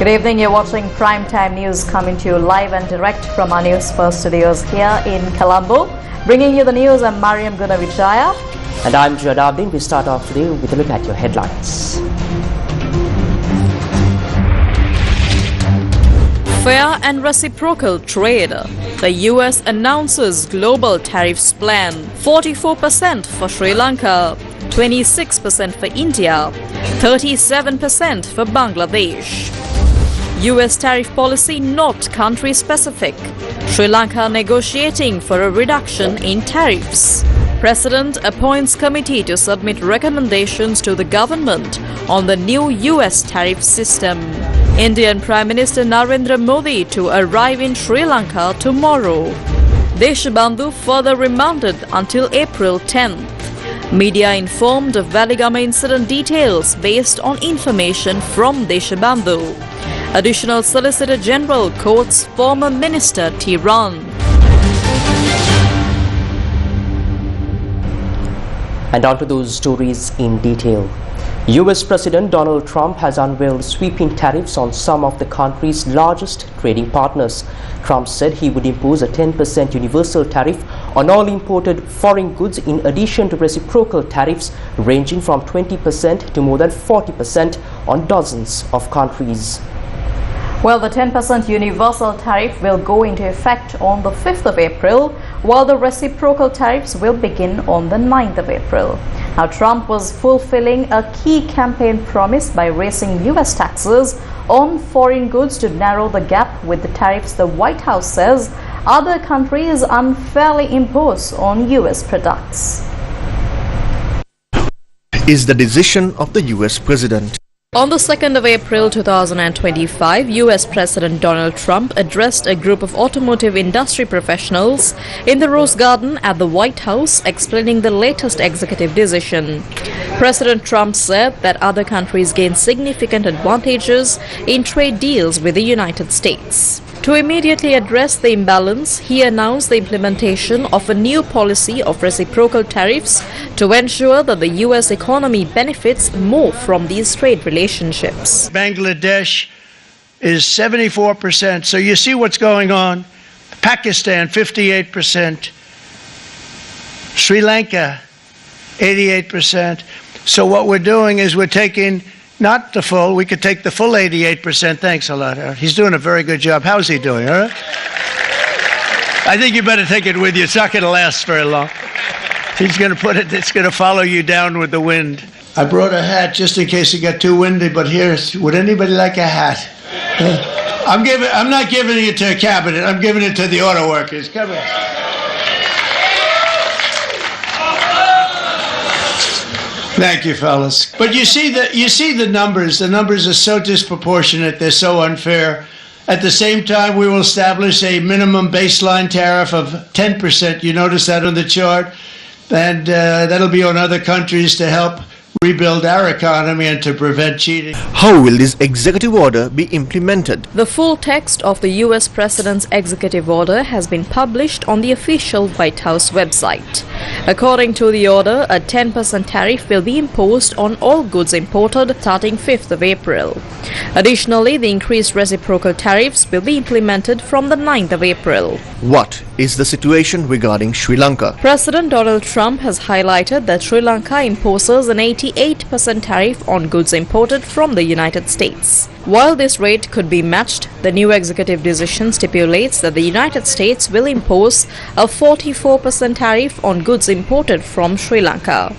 Good evening, you're watching Primetime News coming to you live and direct from our Newsfirst studios here in Colombo. Bringing you the news, I'm Mariam Gunavijaya. And I'm Jadabdin. We start off today with a look at your headlines. Fair and reciprocal trade. The US announces global tariffs plan. 44% for Sri Lanka, 26% for India, 37% for Bangladesh. US tariff policy not country-specific. Sri Lanka negotiating for a reduction in tariffs. President appoints committee to submit recommendations to the government on the new US tariff system. Indian Prime Minister Narendra Modi to arrive in Sri Lanka tomorrow. Deshabandhu further remanded until April 10th. Media informed of Valigama incident details based on information from Deshabandhu. Additional Solicitor General quotes former Minister Tiran. And on to those stories in detail. US President Donald Trump has unveiled sweeping tariffs on some of the country's largest trading partners. Trump said he would impose a 10% universal tariff on all imported foreign goods in addition to reciprocal tariffs ranging from 20% to more than 40% on dozens of countries. Well, the 10% universal tariff will go into effect on the 5th of April, while the reciprocal tariffs will begin on the 9th of April. Now, Trump was fulfilling a key campaign promise by raising US taxes on foreign goods to narrow the gap with the tariffs the White House says other countries unfairly impose on US products. Is the decision of the US president. On the 2nd of April 2025, US President Donald Trump addressed a group of automotive industry professionals in the Rose Garden at the White House, explaining the latest executive decision. President Trump said that other countries gain significant advantages in trade deals with the United States. To immediately address the imbalance, he announced the implementation of a new policy of reciprocal tariffs to ensure that the U.S. economy benefits more from these trade relationships. Bangladesh is 74%, so you see what's going on. Pakistan, 58%. Sri Lanka, 88%. So what we're doing is we're taking not the full, we could take the full 88%. Thanks a lot, Aaron. He's doing a very good job. How's he doing, all right? I think you better take it with you. It's not going to last very long. He's going to put it, it's going to follow you down with the wind. I brought a hat just in case it got too windy, but would anybody like a hat? I'm not giving it to a cabinet. I'm giving it to the auto workers. Come here. Thank you, fellas. But you see the numbers. The numbers are so disproportionate. They're so unfair. At the same time, we will establish a minimum baseline tariff of 10%. You notice that on the chart? And that'll be on other countries to help rebuild our economy and to prevent cheating. How will this executive order be implemented? The full text of the US President's executive order has been published on the official White House website. According to the order, a 10% tariff will be imposed on all goods imported starting 5th of April. Additionally, the increased reciprocal tariffs will be implemented from the 9th of April. What is the situation regarding Sri Lanka? President Donald Trump has highlighted that Sri Lanka imposes an 88% tariff on goods imported from the United States. While this rate could be matched, the new executive decision stipulates that the United States will impose a 44% tariff on goods imported from Sri Lanka.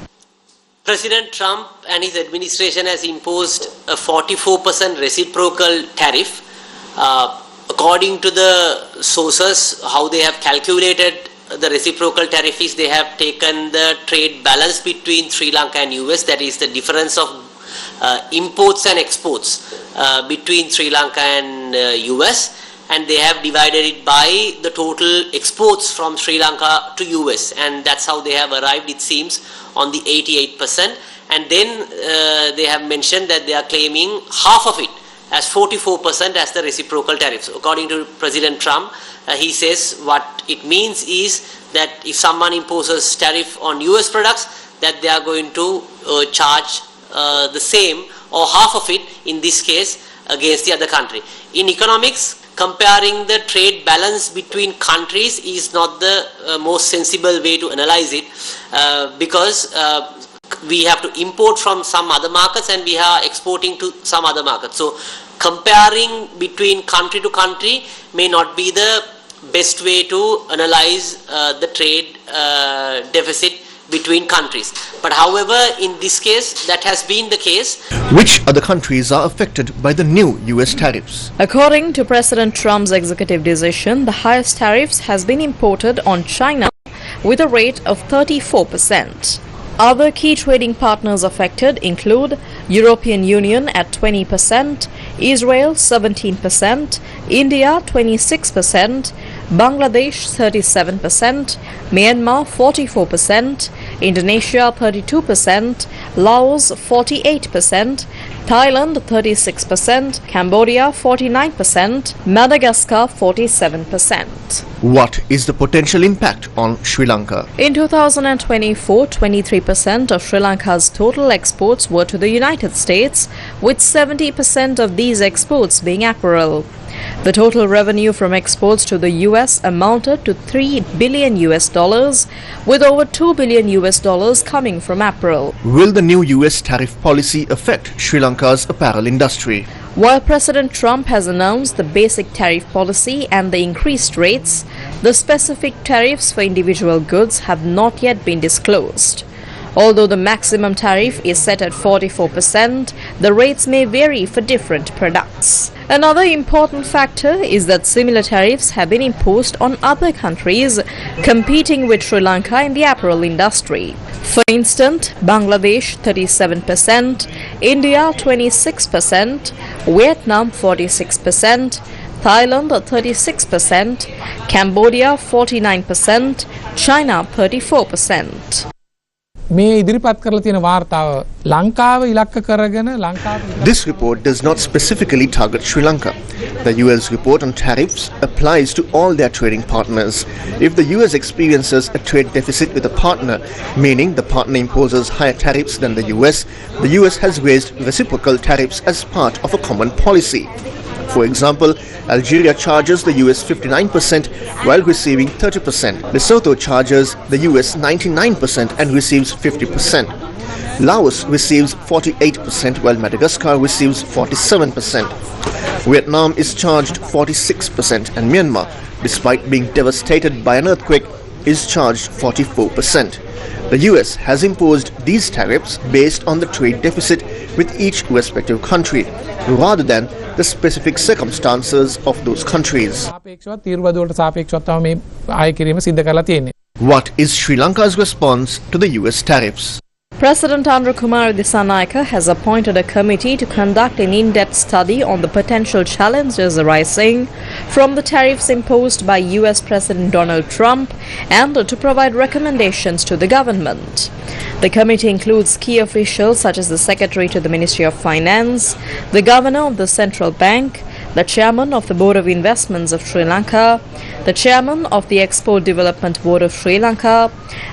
President Trump and his administration has imposed a 44% reciprocal tariff. According to the sources, how they have calculated the reciprocal tariff is they have taken the trade balance between Sri Lanka and US, that is the difference of imports and exports between Sri Lanka and US, and they have divided it by the total exports from Sri Lanka to US, and that's how they have arrived, it seems, on the 88%. And then they have mentioned that they are claiming half of it as 44% as the reciprocal tariffs. According to President Trump, he says what it means is that if someone imposes tariff on US products, that they are going to charge the same or half of it, in this case, against the other country. In economics, comparing the trade balance between countries is not the most sensible way to analyze it because we have to import from some other markets and we are exporting to some other markets. So comparing between country to country may not be the best way to analyze the trade deficit between countries. But however, in this case, that has been the case. Which other countries are affected by the new US tariffs? According to President Trump's executive decision, the highest tariffs has been imported on China with a rate of 34%. Other key trading partners affected include European Union at 20%, Israel 17%, India 26%, Bangladesh 37%, Myanmar 44%, Indonesia 32%, Laos 48%, Thailand 36%, Cambodia 49%, Madagascar 47%. What is the potential impact on Sri Lanka? In 2024, 23% of Sri Lanka's total exports were to the United States, with 70% of these exports being apparel. The total revenue from exports to the US amounted to $3 billion, with over $2 billion coming from apparel. Will the new US tariff policy affect Sri Lanka's apparel industry? While President Trump has announced the basic tariff policy and the increased rates, the specific tariffs for individual goods have not yet been disclosed. Although the maximum tariff is set at 44%, the rates may vary for different products. Another important factor is that similar tariffs have been imposed on other countries competing with Sri Lanka in the apparel industry. For instance, Bangladesh 37%, India 26%, Vietnam 46%, Thailand 36%, Cambodia 49%, China 34%. මේ ඉදිරිපත් කරලා තියෙන වාර්තාව ලංකාව ඉලක්ක කරගෙන ලංකාව This report does not specifically target Sri Lanka. The US report on tariffs applies to all their trading partners. If the US experiences a trade deficit with a partner, meaning the partner imposes higher tariffs than the US has raised reciprocal tariffs as part of a common policy. For example, Algeria charges the US 59% while receiving 30%. Lesotho charges the US 99% and receives 50%. Laos receives 48% while Madagascar receives 47%. Vietnam is charged 46% and Myanmar, despite being devastated by an earthquake, is charged 44%. The US has imposed these tariffs based on the trade deficit with each respective country, rather than the specific circumstances of those countries. සාපේක්ෂව තීරවලට සාපේක්ෂව තමයි මේ ආය කිරීම සිද්ධ කරලා තියෙන්නේ. What is Sri Lanka's response to the US tariffs? President Andrew Kumar Dissanayake has appointed a committee to conduct an in-depth study on the potential challenges arising from the tariffs imposed by US President Donald Trump and to provide recommendations to the government. The committee includes key officials such as the Secretary to the Ministry of Finance, the Governor of the Central Bank, the Chairman of the Board of Investments of Sri Lanka, the Chairman of the Export Development Board of Sri Lanka,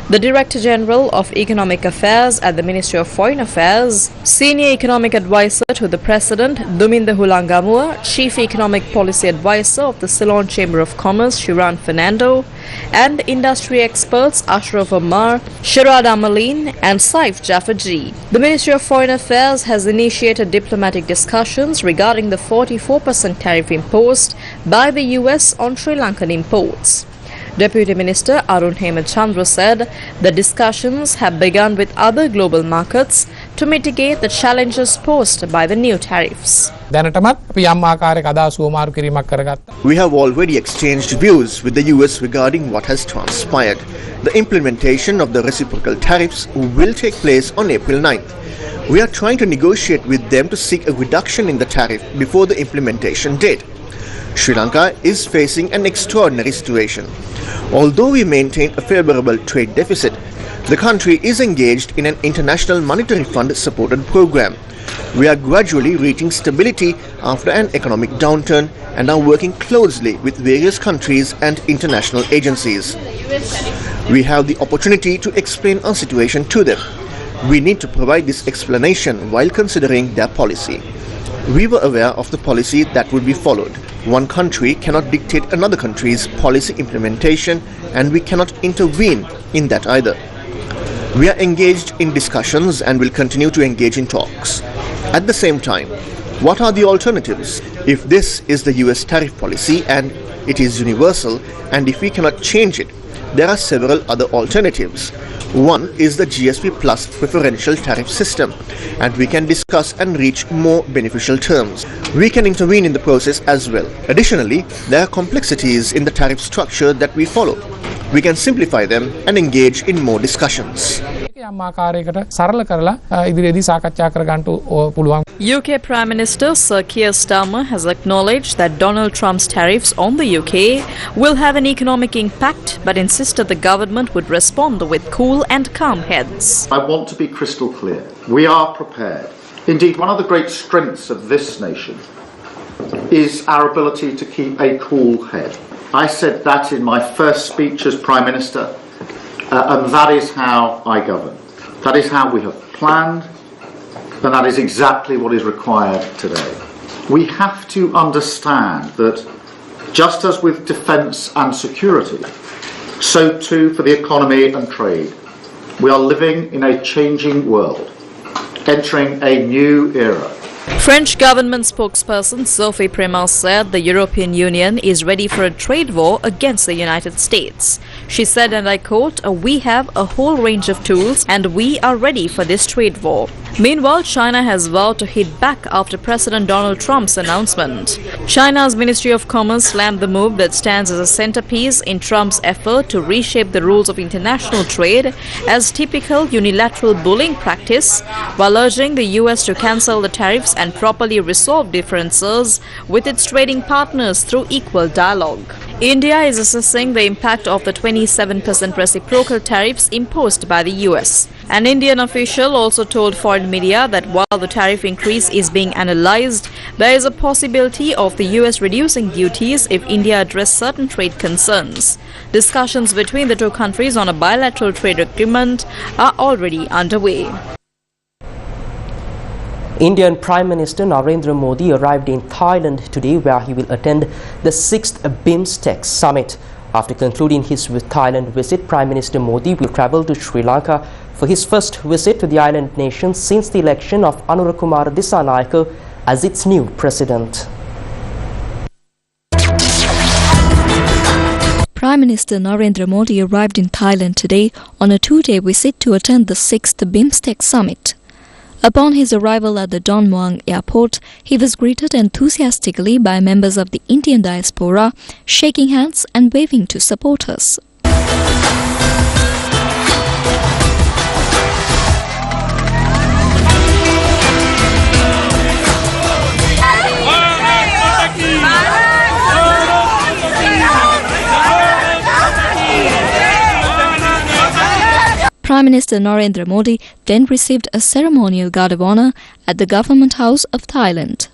the Director General of Economic Affairs at the Ministry of Foreign Affairs, Senior Economic Advisor to the President Duminda Hulangamua, Chief Economic Policy Advisor of the Ceylon Chamber of Commerce Shiran Fernando, and industry experts Ashraf Omar, Shirad Amalin and Saif Jafarji. The Ministry of Foreign Affairs has initiated diplomatic discussions regarding the 44% tariff imposed by the US on Sri Lankan imports. Deputy Minister Arun Hemachandra said the discussions have begun with other global markets to mitigate the challenges posed by the new tariffs. දැනටමත් අපි යම් ආකාරයක අදහස් උමාරු කිරීමක් කරගත්තා. We have already exchanged views with the US regarding what has transpired. The implementation of the reciprocal tariffs will take place on April 9th. We are trying to negotiate with them to seek a reduction in the tariff before the implementation date. Sri Lanka is facing an extraordinary situation. Although we maintain a favorable trade deficit, the country is engaged in an International Monetary Fund supported program. We are gradually reaching stability after an economic downturn and are working closely with various countries and international agencies. We have the opportunity to explain our situation to them. We need to provide this explanation while considering their policy. We were aware of the policy that would be followed. One country cannot dictate another country's policy implementation, and we cannot intervene in that either. We are engaged in discussions and will continue to engage in talks. At the same time, what are the alternatives? If this is the US tariff policy and it is universal, and if we cannot change it, there are several other alternatives. One is the GSP Plus preferential tariff system, and we can discuss and reach more beneficial terms. We can intervene in the process as well. Additionally, there are complexities in the tariff structure that we follow. We can simplify them and engage in more discussions. UK Prime Minister Sir Keir Starmer has acknowledged that Donald Trump's tariffs on the UK will have an economic impact, but insisted the government would respond with cool and calm heads. I want to be crystal clear. We are prepared. Indeed, one of the great strengths of this nation is our ability to keep a cool head. I said that in my first speech as Prime Minister, and that is how I govern. That is how we have planned, and that is exactly what is required today. We have to understand that just as with defence and security, so too for the economy and trade. We are living in a changing world, entering a new era. French government spokesperson Sophie Primas said the European Union is ready for a trade war against the United States. She said, and I quote, "We have a whole range of tools and we are ready for this trade war." Meanwhile, China has vowed to hit back after President Donald Trump's announcement. China's Ministry of Commerce slammed the move that stands as a centerpiece in Trump's effort to reshape the rules of international trade as typical unilateral bullying practice, while urging the US to cancel the tariffs and properly resolve differences with its trading partners through equal dialogue. India is assessing the impact of the 27% reciprocal tariffs imposed by the US. An Indian official also told foreign media that while the tariff increase is being analyzed, there is a possibility of the US reducing duties if India addresses certain trade concerns. Discussions between the two countries on a bilateral trade agreement are already underway. Indian Prime Minister Narendra Modi arrived in Thailand today, where he will attend the 6th BIMSTEC summit. After concluding his Thailand visit, Prime Minister Modi will travel to Sri Lanka for his first visit to the island nation since the election of Anurakumara Dissanayake as its new president. Prime Minister Narendra Modi arrived in Thailand today on a two-day visit to attend the 6th BIMSTEC summit. Upon his arrival at the Don Muang airport, he was greeted enthusiastically by members of the Indian diaspora, shaking hands and waving to supporters. Prime Minister Narendra Modi then received a ceremonial guard of honour at the Government House of Thailand.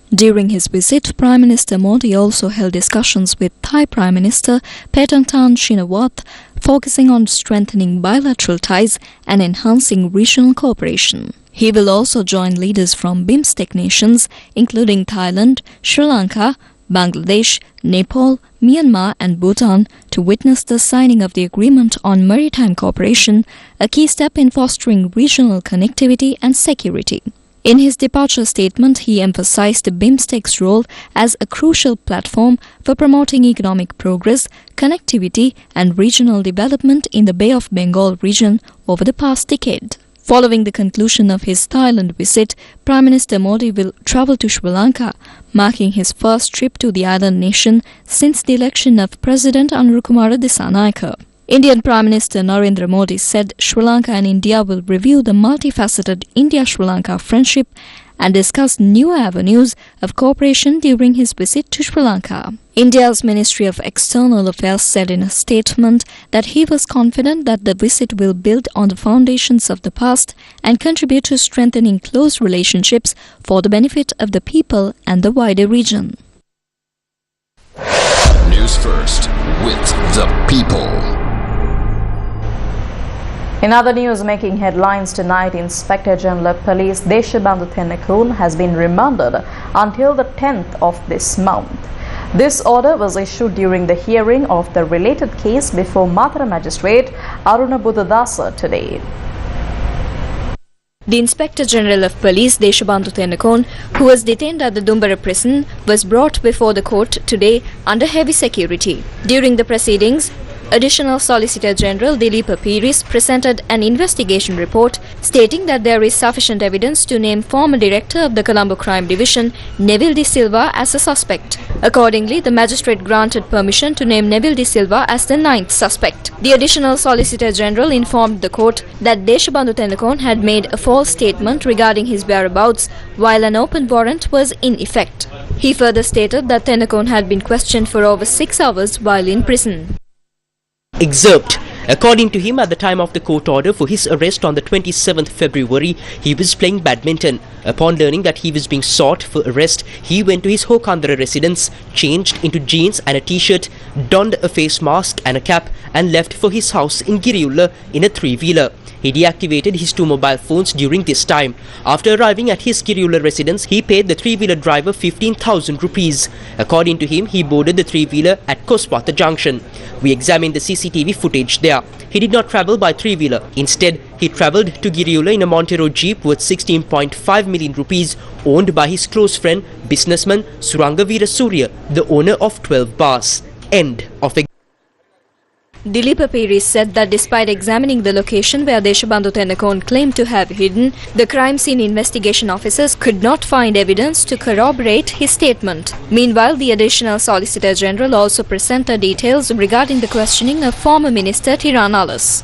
During his visit, Prime Minister Modi also held discussions with Thai Prime Minister Paetongtarn Shinawatra, focusing on strengthening bilateral ties and enhancing regional cooperation. He will also join leaders from BIMSTEC nations, including Thailand, Sri Lanka, Bangladesh, Nepal, Myanmar and Bhutan, to witness the signing of the Agreement on Maritime Cooperation, a key step in fostering regional connectivity and security. In his departure statement, he emphasized BIMSTEC's role as a crucial platform for promoting economic progress, connectivity and regional development in the Bay of Bengal region over the past decade. Following the conclusion of his Thailand visit, Prime Minister Modi will travel to Sri Lanka, marking his first trip to the island nation since the election of President Anurakumara Dissanayake. Indian Prime Minister Narendra Modi said Sri Lanka and India will review the multifaceted India-Sri Lanka friendship and discuss new avenues of cooperation during his visit to Sri Lanka. India's Ministry of External Affairs said in a statement that he was confident that the visit will build on the foundations of the past and contribute to strengthening close relationships for the benefit of the people and the wider region. News First with the people. In other news making headlines tonight, Inspector General of Police Deshabandhu Thennakoon has been remanded until the 10th of this month. This order was issued during the hearing of the related case before Matara Magistrate Aruna Buddhadasa today. The Inspector General of Police Deshabandhu Thennakoon, who was detained at the Dumbara prison, was brought before the court today under heavy security. During the proceedings, Additional Solicitor General Dilipa Piris presented an investigation report stating that there is sufficient evidence to name former director of the Colombo Crime Division, Neville De Silva, as a suspect. Accordingly, the magistrate granted permission to name Neville De Silva as the 9th suspect. The Additional Solicitor General informed the court that Deshabandhu Thennakoon had made a false statement regarding his whereabouts while an open warrant was in effect. He further stated that Thennakoon had been questioned for over 6 hours while in prison. Excerpt. According to him, at the time of the court order for his arrest on the 27th February, he was playing badminton. Upon learning that he was being sought for arrest, he went to his Hokandara residence, changed into jeans and a t-shirt, donned a face mask and a cap, and left for his house in Giriyulla in a three-wheeler. He deactivated his 2 mobile phones during this time. After arriving at his Giriyulla residence, he paid the three-wheeler driver 15,000 rupees. According to him, he boarded the three-wheeler at Kospatha Junction. We examined the CCTV footage there. He did not travel by three-wheeler. Instead, he travelled to Giriyulla in a Montero Jeep worth 16.5 million rupees, owned by his close friend, businessman Suranga Veera Surya, the owner of 12 bars. End of Dilipa Piris said that despite examining the location where Deshabandhu Thennakoon claimed to have hidden, the crime scene investigation officers could not find evidence to corroborate his statement. Meanwhile, the Additional Solicitor General also presented details regarding the questioning of former Minister Tiran Alas.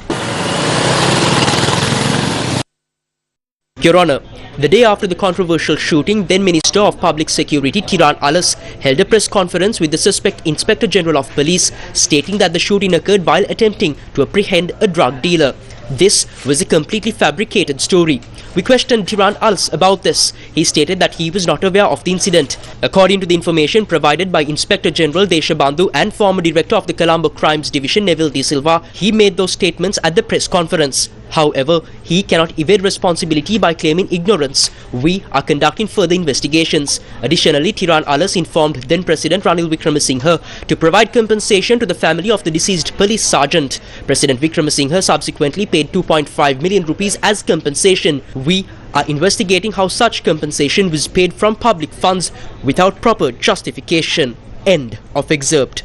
Your Honour, the day after the controversial shooting, then Minister of Public Security Tiran Alas held a press conference with the suspect Inspector General of Police, stating that the shooting occurred while attempting to apprehend a drug dealer. This was a completely fabricated story. We questioned Tiran Alas about this. He stated that he was not aware of the incident. According to the information provided by Inspector General Deshabandhu and former Director of the Colombo Crimes Division Neville De Silva, he made those statements at the press conference. However, he cannot evade responsibility by claiming ignorance. We are conducting further investigations. Additionally, Tiran Alas informed then President Ranil Wickremesinghe to provide compensation to the family of the deceased police sergeant. President Wickremesinghe subsequently paid 2.5 million rupees as compensation. We are investigating how such compensation was paid from public funds without proper justification. End of excerpt.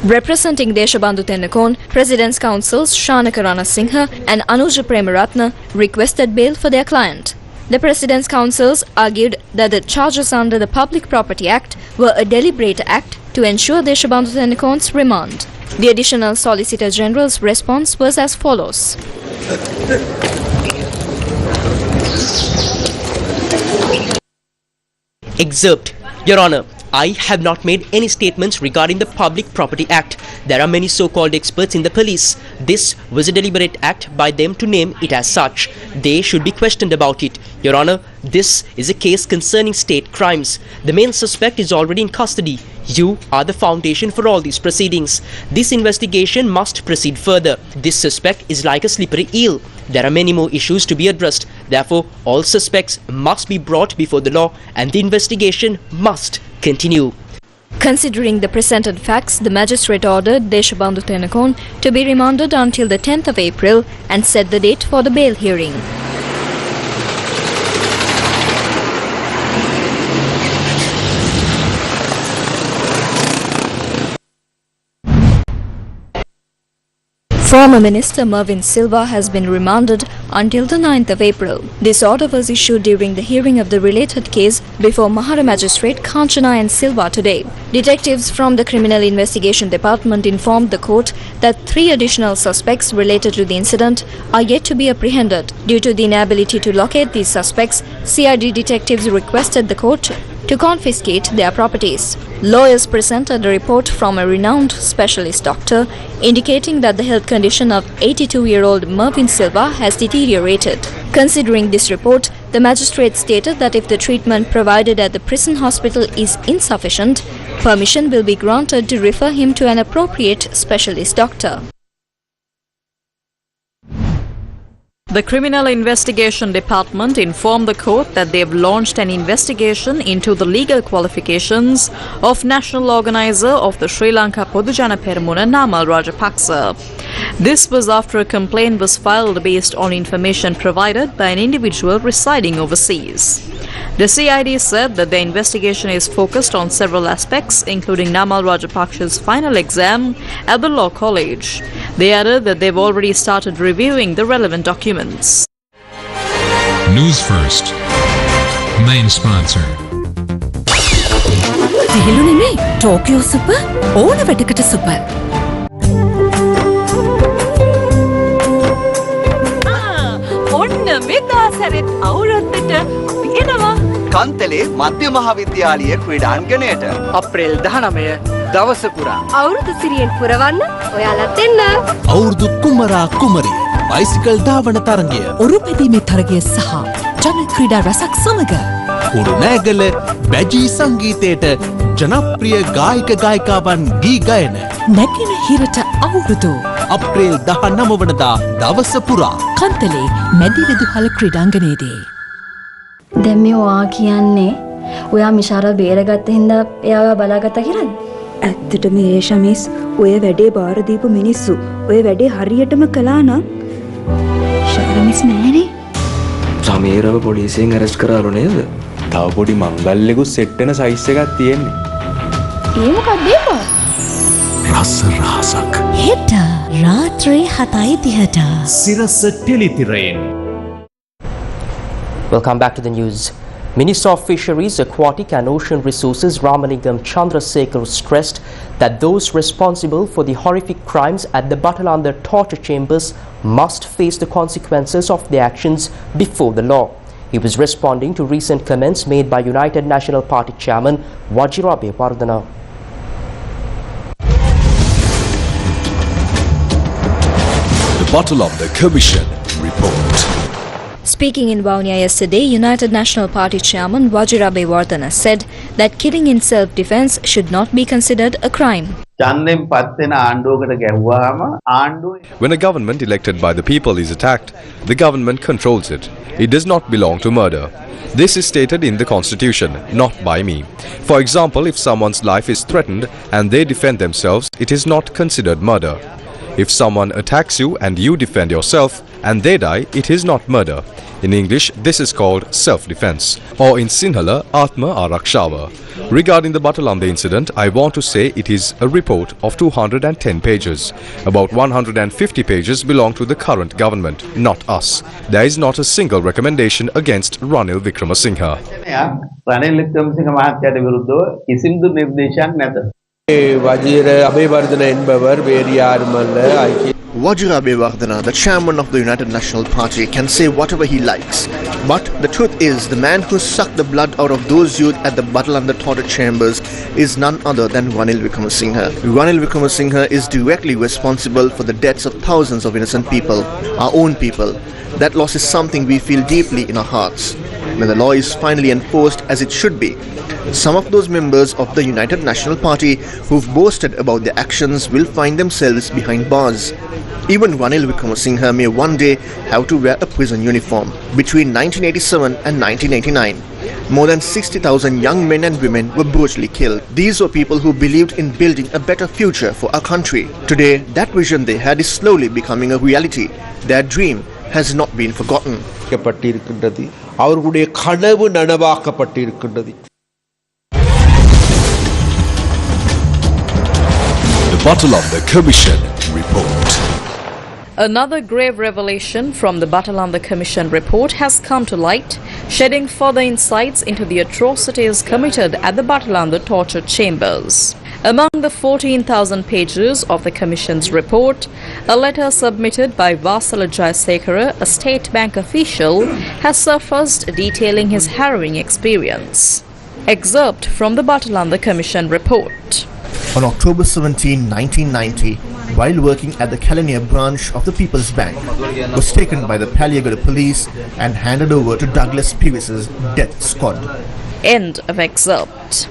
Representing Deshabandhu Thennakoon, President's counsels Shanaka Ranasinghe and Anuja Premaratna requested bail for their client. The President's counsels argued that the charges under the Public Property Act were a deliberate act to ensure Deshabandhu Thennakoon's remand. The Additional Solicitor General's response was as follows. Excerpt. Your Honour, I have not made any statements regarding the Public Property Act. There are many so-called experts in the police. This was a deliberate act by them to name it as such. They should be questioned about it. Your Honour, this is a case concerning state crimes. The main suspect is already in custody. You are the foundation for all these proceedings. This investigation must proceed further. This suspect is like a slippery eel. There are many more issues to be addressed. Therefore, all suspects must be brought before the law and the investigation must continue. Considering the presented facts, the magistrate ordered Deshabandhu Thennakoon to be remanded until the 10th of April and set the date for the bail hearing. Former Minister Mervyn Silva has been remanded until the 9th of April. This order was issued during the hearing of the related case before Mahara Magistrate Kanchana and Silva today. Detectives from the Criminal Investigation Department informed the court that 3 additional suspects related to the incident are yet to be apprehended. Due to the inability to locate these suspects, CID detectives requested the court to confiscate their properties. Lawyers presented a report from a renowned specialist doctor indicating that the health condition of 82-year-old Mervyn Silva has deteriorated. Considering this report, the magistrate stated that if the treatment provided at the prison hospital is insufficient, permission will be granted to refer him to an appropriate specialist doctor. The Criminal Investigation Department informed the court that they have launched an investigation into the legal qualifications of national organizer of the Sri Lanka Podujana Peramuna Namal Rajapaksa. This was after a complaint was filed based on information provided by an individual residing overseas. The CID said that the investigation is focused on several aspects, including Namal Rajapaksa's final exam at the Law College. They added that they've already started reviewing the relevant documents. Newsfirst, main sponsor. Tokyo Super, ඕන වැඩකට Super. ඔන්න මෙදා සැරෙත් අවුරුද්දට පියනවා. කන්තලේ මධ්‍ය මහාවිද්‍යාලීය ක්‍රීඩාංගණයට අප්‍රේල් 19 දවස පුරා අවුරුදු සිරියෙන් පුරවන්න ඔයාලත් එන්න. අවුරුදු කුමරා කුමරිය බයිසිකල් ධාවන තරගය ඔරුපැදීමේ තරගය සහ ජන ක්‍රීඩා රසක් සමග උරුණෑගල බැජී සංගීතයට ජනප්‍රිය ගායක ගායිකාවන් ගී ගයන නැගෙනහිරට අවුරුදු අප්‍රේල් 19 වනදා දවස පුරා කන්තලේ මැදිවෙදුහල ක්‍රීඩාංගණයේදී. දැන් මේ ඔයා කියන්නේ ඔයා මිෂාරව බේරගත්ත හින්දා එයාව බලාගත්තා කියලාද? ඇත්තටම ඒ ශමීස් ඔය වැඩේ බාර දීපු මිනිස්සු ඔය වැඩේ හරියටම කළා නම් ශාරමිස් නෑනේ. සමීරව පොලිසියෙන් ඇරස්ට් කරාලු නේද? තව පොඩි මංගල්‍යකුත් සෙට් වෙන සයිස් එකක් තියෙන්නේ. ඒ මොකක්ද ඒක? රස රහසක් හෙට රාත්‍රී 7:30ට සිරස ටෙලිතිරයෙන්. Welcome back to the news. Minister of Fisheries, Aquatic and Ocean Resources Ramalingam Chandrasekhar stressed that those responsible for the horrific crimes at the Batalanda torture chambers must face the consequences of their actions before the law. He was responding to recent comments made by United National Party chairman Wajirabe Wardana. The Battle of the Commission report. Speaking in Vaunia yesterday, United National Party chairman Wajirabe Wardana said that killing in self-defense should not be considered a crime. When a government elected by the people is attacked, the government controls it. It does not belong to murder. This is stated in the constitution, not by me. For example, if someone's life is threatened and they defend themselves, it is not considered murder. If someone attacks you and you defend yourself and they die, it is not murder. In English, this is called self-defense, or in Sinhala, Atma Arakshava. Regarding the Batalanda incident, I want to say it is a report of 210 pages. About 150 pages belong to the current government, not us. There is not a single recommendation against Ranil Wickremesinghe. Wajirabe Wardana, the chairman of the United National Party, can say whatever he likes. But the truth is, the man who sucked the blood out of those youth at the Batalanda torture chambers is none other than Ranil Wickremesinghe. Ranil Wickremesinghe is directly responsible for the deaths of thousands of innocent people, our own people. That loss is something we feel deeply in our hearts. When the law is finally enforced as it should be, some of those members of the United National Party who've boasted about their actions will find themselves behind bars. Even Ranil Wickremesinghe may one day have to wear a prison uniform. Between 1987 and 1989, more than 60,000 young men and women were brutally killed. These were people who believed in building a better future for our country. Today, that vision they had is slowly becoming a reality. Their dream has not been forgotten. அவர்களுடைய கனவு நனவாக்கப்பட்டிருக்கின்றது. The Battle of the Commission report. Another grave revelation from the Batalanda Commission report has come to light, shedding further insights into the atrocities committed at the Batalanda torture chambers. Among the 14,000 pages of the Commission's report, a letter submitted by Vasala Jayasekara, a state bank official, has surfaced detailing his harrowing experience. Excerpt from the Batalanda Commission report. On October 17, 1990, while working at the Kalania branch of the People's Bank, was taken by the Paliagada police and handed over to Douglas Peavis's death squad. End of excerpt.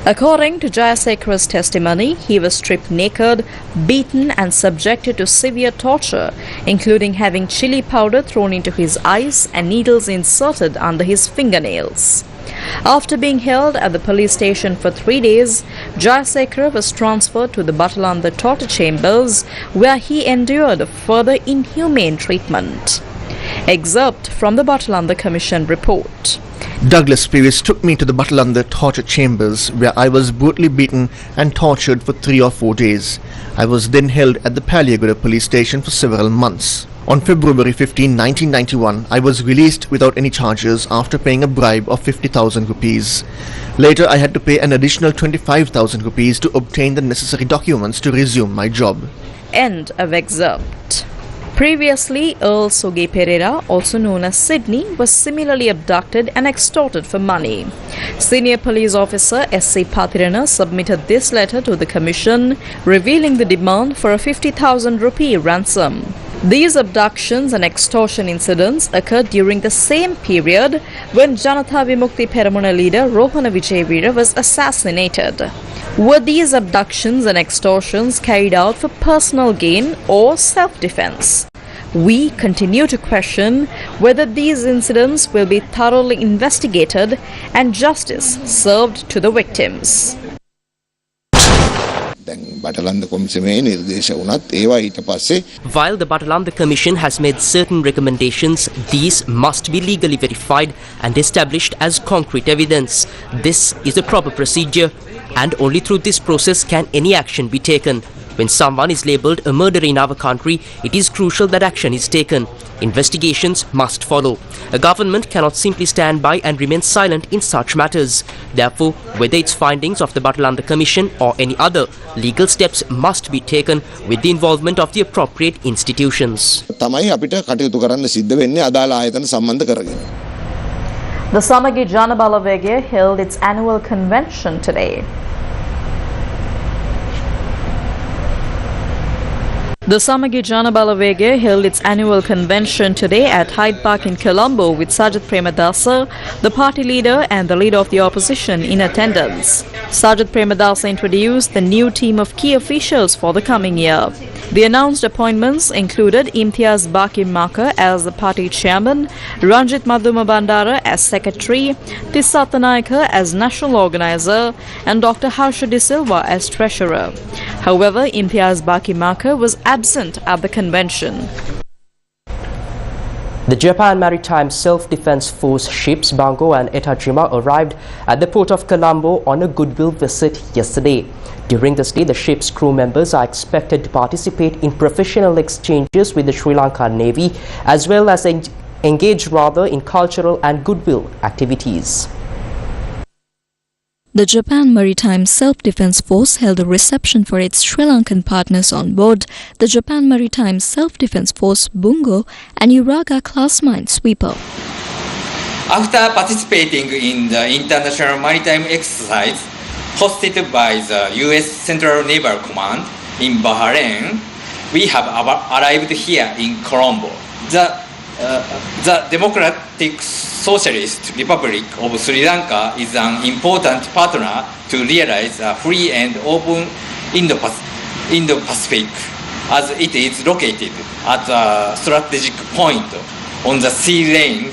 According to Jayasekara's testimony, he was stripped naked, beaten and subjected to severe torture, including having chili powder thrown into his eyes and needles inserted under his fingernails. After being held at the police station for 3 days, Jayasekara was transferred to the Batalanda torture chambers, where he endured further inhumane treatment. Excerpt from the Batalanda Commission report. Douglas Pierce took me to the Batalanda torture chambers, where I was brutally beaten and tortured for 3 or 4 days. I was then held at the Paliaguda police station for several months. On February 15, 1991, I was released without any charges after paying a bribe of 50,000 rupees. Later, I had to pay an additional 25,000 rupees to obtain the necessary documents to resume my job. End of excerpt. Previously, Earl Soge Pereira, also known as Sydney, was similarly abducted and extorted for money. Senior police officer S.C. Pathirana submitted this letter to the Commission, revealing the demand for a 50,000 rupee ransom. These abductions and extortion incidents occurred during the same period when Janatha Vimukti Peramuna leader Rohana Vijayveera was assassinated. Were these abductions and extortions carried out for personal gain or self-defense? We continue to question whether these incidents will be thoroughly investigated and justice served to the victims. While the Batalanda Commission has made certain recommendations, these must be legally verified and established as concrete evidence. This is the proper procedure, and only through this process can any action be taken. When someone is labelled a murderer in our country, it is crucial that action is taken. Investigations must follow. A government cannot simply stand by and remain silent in such matters. Therefore, whether it's findings of the Batalanda Commission or any other, legal steps must be taken with the involvement of the appropriate institutions. The Samagi Janabalavege held its annual convention today. The Samagi Janabalavege held its annual convention today at Hyde Park in Colombo with Sajid Premadasa, the party leader and the leader of the opposition, in attendance. Sajid Premadasa introduced the new team of key officials for the coming year. The announced appointments included Imtiaz Baki Maka as the party chairman, Ranjit Madhuma Bandara as secretary, Tissata Naika as national organizer, and Dr. Harsha De Silva as treasurer. However, Imtiaz Baki Maka was absent at the convention. The Japan Maritime Self-Defense Force ships Bango and Etajima arrived at the port of Colombo on a goodwill visit yesterday. During the stay, the ship's crew members are expected to participate in professional exchanges with the Sri Lankan Navy, as well as engage in cultural and goodwill activities. The Japan Maritime Self-Defense Force held a reception for its Sri Lankan partners on board the Japan Maritime Self-Defense Force Bungo and Uraga class minesweeper. After participating in the International Maritime Exercise hosted by the U.S. Central Naval Command in Bahrain, we have arrived here in Colombo. The Democratic Socialist Republic of Sri Lanka is an important partner to realize a free and open Indo-Pacific, as it is located at a strategic point on the sea lane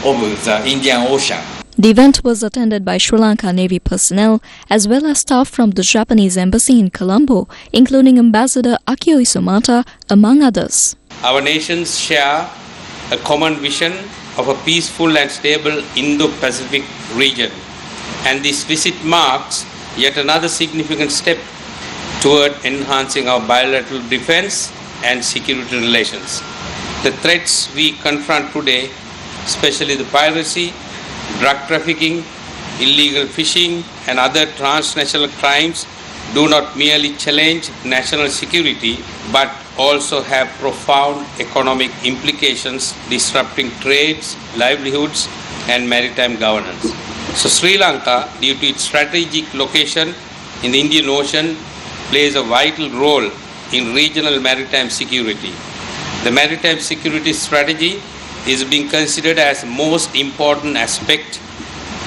of the Indian Ocean. The event was attended by Sri Lanka Navy personnel as well as staff from the Japanese Embassy in Colombo, including Ambassador Akio Isomata, among others. Our nations share a common vision of a peaceful and stable Indo-Pacific region, and this visit marks yet another significant step toward enhancing our bilateral defense and security relations. The threats we confront today, especially the piracy, drug trafficking, illegal fishing, and other transnational crimes, do not merely challenge national security but also have profound economic implications, disrupting trades, livelihoods, and maritime governance. So Sri Lanka, due to its strategic location in the Indian Ocean, plays a vital role in regional maritime security. The maritime security strategy is being considered as the most important aspect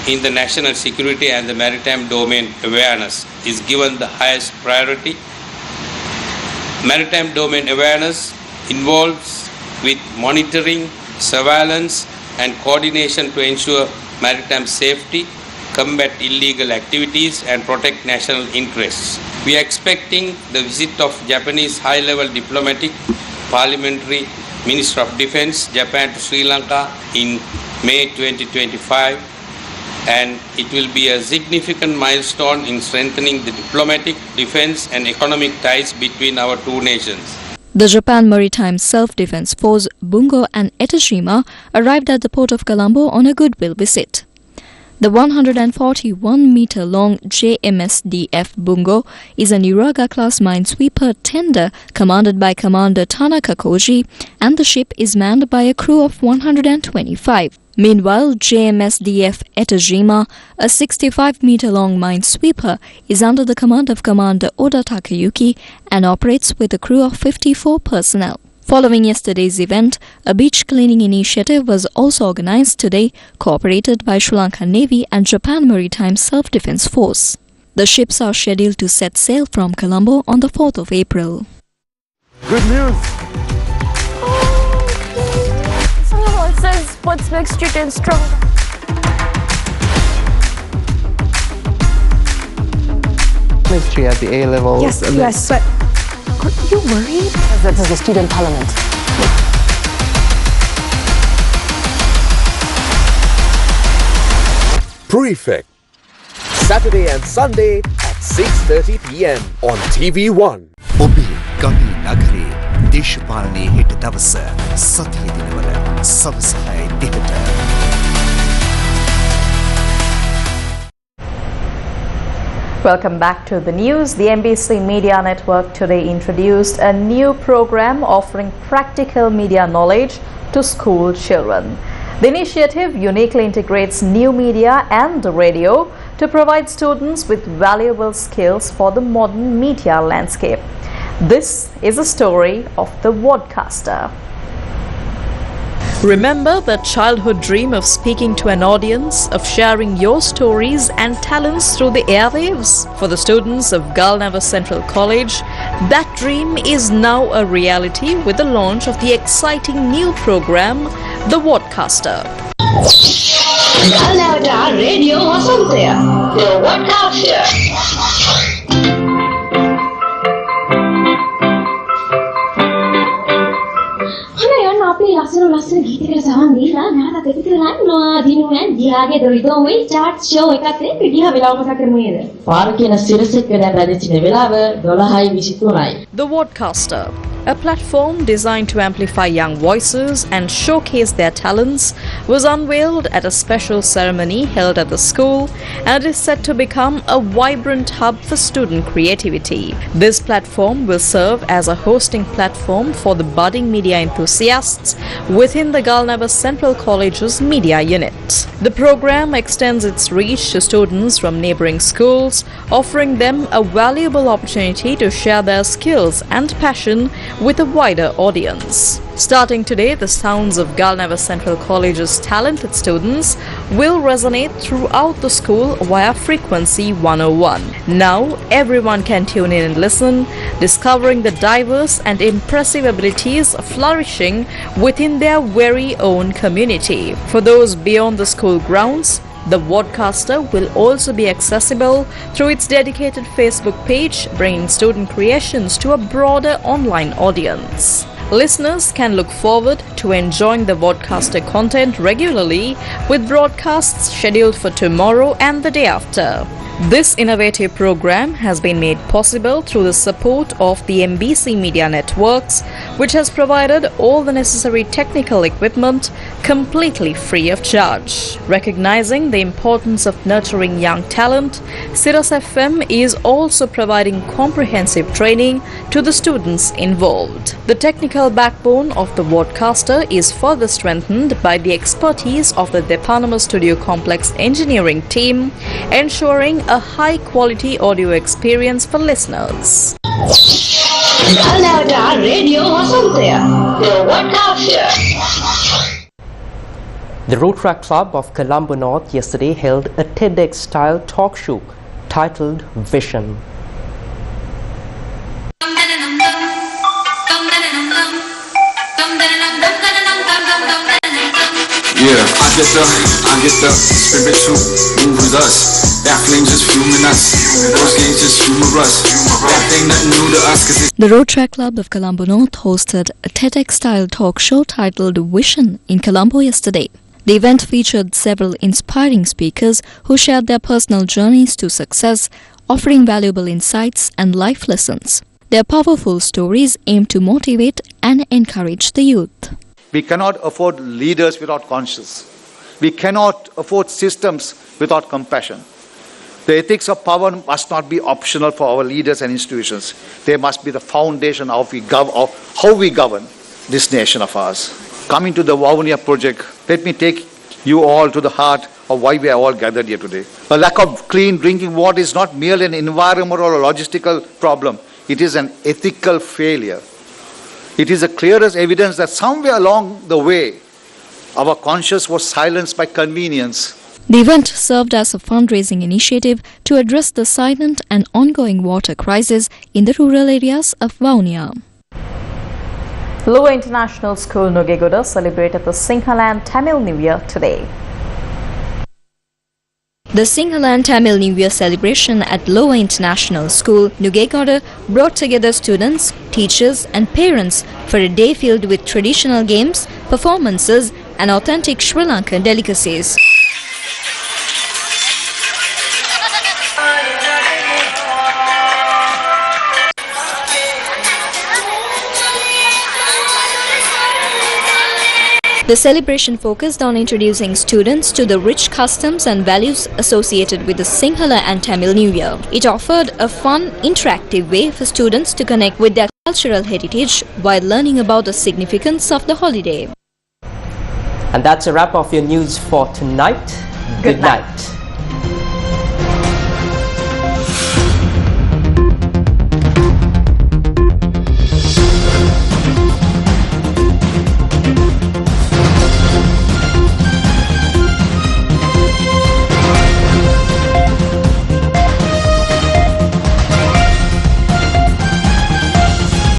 in the national security and the maritime domain awareness is given the highest priority. Maritime domain awareness involves with monitoring, surveillance and coordination to ensure maritime safety, combat illegal activities and protect national interests. We are expecting the visit of Japanese high-level diplomatic, parliamentary, Minister of Defense, Japan to Sri Lanka in May 2025, and it will be a significant milestone in strengthening the diplomatic, defense and economic ties between our two nations. The Japan Maritime Self-Defense Force Bungo and Etajima arrived at the port of Colombo on a goodwill visit. The 141-meter-long JMSDF Bungo is a Nuraga-class minesweeper tender commanded by Commander Tanaka Koji, and the ship is manned by a crew of 125. Meanwhile, JMSDF Etajima, a 65-meter-long minesweeper, is under the command of Commander Oda Takayuki and operates with a crew of 54 personnel. Following yesterday's event, a beach cleaning initiative was also organized today, cooperated by Sri Lankan Navy and Japan Maritime Self-Defense Force. The ships are scheduled to set sail from Colombo on the 4th of April. Good news! Someone says what's next you can strong. History at the A level. Yes, but Are you worried? This is the student parliament. Prefect. Saturday and Sunday at 6:30 p.m. on TV1. ඔබේ ගමේ නගරේ දේශපාලනයේ හෙට දවස සතිය දිනවල සවස 6:00ට. Welcome back to the news. The MBC Media Network today introduced a new program offering practical media knowledge to school children. The initiative uniquely integrates new media and radio to provide students with valuable skills for the modern media landscape. This is a story of the Wadcaster. Remember that childhood dream of speaking to an audience, of sharing your stories and talents through the airwaves? For the students of Galnava Central College, that dream is now a reality with the launch of the exciting new program, The Wadcaster. Galnava Radio Wasantaya, The Wadcaster. ලස්සන ගීතයකට සවන් දීලා නැවතත් එකතු වෙලා යනවා දිනුවෙන් දියාගේ දොරිදෝමේ chart show එකක් නේ පිටිහ වෙලාව මතක් කරමුද පාර කියන සිරසෙක් වෙන රැඳිච්ච වෙලාව 12:23යි. The Wadcaster, a platform designed to amplify young voices and showcase their talents, was unveiled at a special ceremony held at the school and is set to become a vibrant hub for student creativity. This platform will serve as a hosting platform for the budding media enthusiasts within the Galnava Central College's media unit. The program extends its reach to students from neighboring schools, offering them a valuable opportunity to share their skills and passion with a wider audience. Starting today, the sounds of Galnava Central College's talented students will resonate throughout the school via frequency 101. Now, everyone can tune in and listen, discovering the diverse and impressive abilities flourishing within their very own community. For those beyond the school grounds, the Wadcaster will also be accessible through its dedicated Facebook page, bringing student creations to a broader online audience. Listeners can look forward to enjoying the Wadcaster content regularly, with broadcasts scheduled for tomorrow and the day after. This innovative program has been made possible through the support of the MBC Media Networks, which has provided all the necessary technical equipment completely free of charge. Recognizing the importance of nurturing young talent, Sirasa FM is also providing comprehensive training to the students involved. The technical backbone of the Wadcaster is further strengthened by the expertise of the Depanama Studio Complex engineering team, ensuring a high-quality audio experience for listeners. Radio Wasantaya, The Wadcaster. The Rotary Club of Colombo North yesterday held a TEDx-style talk show titled Vision. Yeah, I get the spiritual move with us. That flame just fuming us. Those games just humorous. That thing nothing new to us. Cause The Rotary Club of Colombo North hosted a TEDx-style talk show titled Vision in Colombo yesterday. The event featured several inspiring speakers who shared their personal journeys to success, offering valuable insights and life lessons. Their powerful stories aim to motivate and encourage the youth. We cannot afford leaders without conscience. We cannot afford systems without compassion. The ethics of power must not be optional for our leaders and institutions. They must be the foundation of how we govern this nation of ours. Coming to the Vavuniya project, let me take you all to the heart of why we are all gathered here today. A lack of clean drinking water is not merely an environmental or a logistical problem. It is an ethical failure. It is the clearest evidence that somewhere along the way, our conscience was silenced by convenience. The event served as a fundraising initiative to address the silent and ongoing water crisis in the rural areas of Vavuniya. Lower International School Nugegoda celebrated the Sinhala and Tamil New Year today. The Sinhala and Tamil New Year celebration at Lower International School Nugegoda brought together students, teachers and parents for a day filled with traditional games, performances and authentic Sri Lankan delicacies. The celebration focused on introducing students to the rich customs and values associated with the Sinhala and Tamil New Year. It offered a fun, interactive way for students to connect with their cultural heritage while learning about the significance of the holiday. And that's a wrap of your news for tonight. Good night.